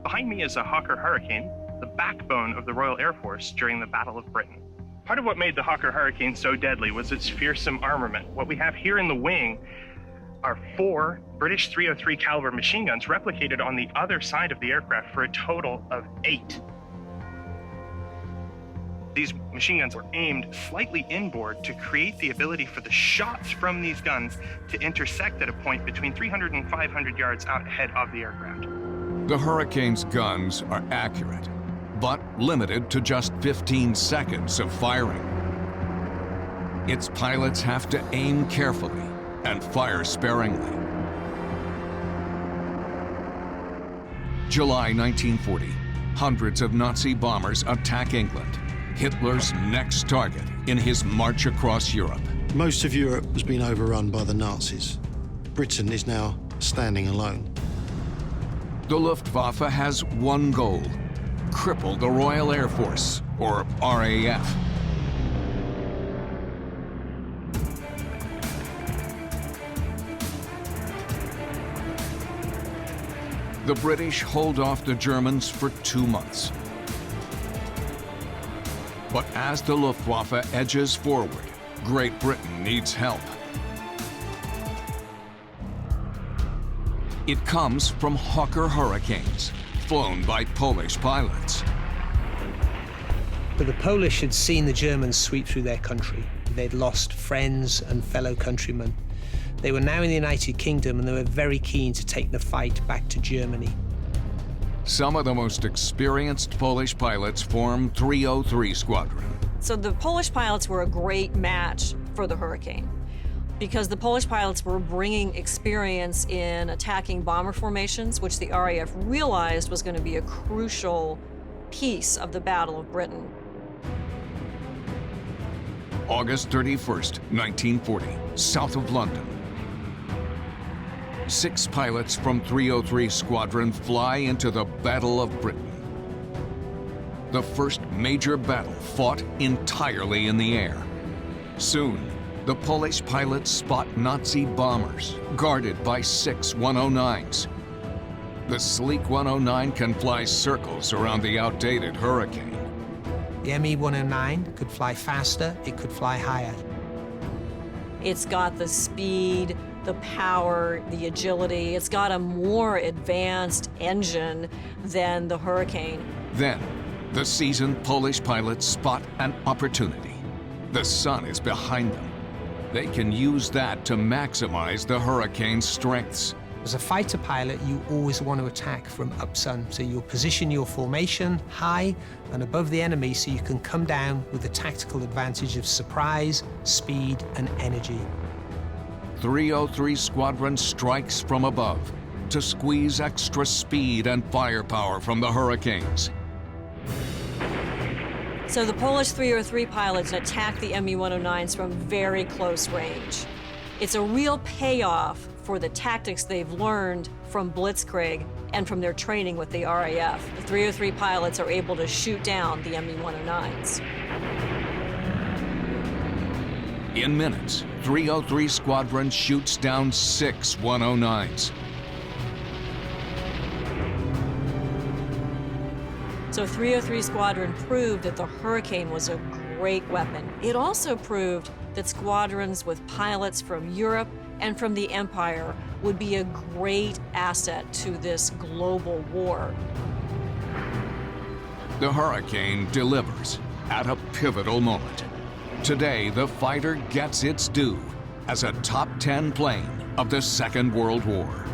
Behind me is a Hawker Hurricane, the backbone of the Royal Air Force during the Battle of Britain. Part of what made the Hawker Hurricane so deadly was its fearsome armament. What we have here in the wing are 4 British .303 caliber machine guns replicated on the other side of the aircraft for a total of 8. These machine guns were aimed slightly inboard to create the ability for the shots from these guns to intersect at a point between 300 and 500 yards out ahead of the aircraft. The Hurricane's guns are accurate, but limited to just 15 seconds of firing. Its pilots have to aim carefully and fire sparingly. July 1940, hundreds of Nazi bombers attack England, Hitler's next target in his march across Europe. Most of Europe has been overrun by the Nazis. Britain is now standing alone. The Luftwaffe has one goal: cripple the Royal Air Force, or RAF. The British hold off the Germans for 2 months. But as the Luftwaffe edges forward, Great Britain needs help. It comes from Hawker Hurricanes, flown by Polish pilots. But the Polish had seen the Germans sweep through their country. They'd lost friends and fellow countrymen. They were now in the United Kingdom, and they were very keen to take the fight back to Germany. Some of the most experienced Polish pilots form 303 Squadron. So the Polish pilots were a great match for the Hurricane, because the Polish pilots were bringing experience in attacking bomber formations, which the RAF realized was going to be a crucial piece of the Battle of Britain. August 31st, 1940, south of London. 6 pilots from 303 Squadron fly into the Battle of Britain. The first major battle fought entirely in the air. Soon, the Polish pilots spot Nazi bombers guarded by 6 109s. The sleek 109 can fly circles around the outdated Hurricane. The ME 109 could fly faster, it could fly higher. It's got the speed, the power, the agility. It's got a more advanced engine than the Hurricane. Then, the seasoned Polish pilots spot an opportunity. The sun is behind them. They can use that to maximize the Hurricane's strengths. As a fighter pilot, you always want to attack from upsun, so you'll position your formation high and above the enemy so you can come down with the tactical advantage of surprise, speed, and energy. 303 Squadron strikes from above to squeeze extra speed and firepower from the Hurricanes. So the Polish 303 pilots attack the ME 109s from very close range. It's a real payoff for the tactics they've learned from Blitzkrieg and from their training with the RAF. The 303 pilots are able to shoot down the ME 109s. In minutes, 303 Squadron shoots down 6 109s. So 303 Squadron proved that the Hurricane was a great weapon. It also proved that squadrons with pilots from Europe and from the Empire would be a great asset to this global war. The Hurricane delivers at a pivotal moment. Today, the fighter gets its due as a top 10 plane of the Second World War.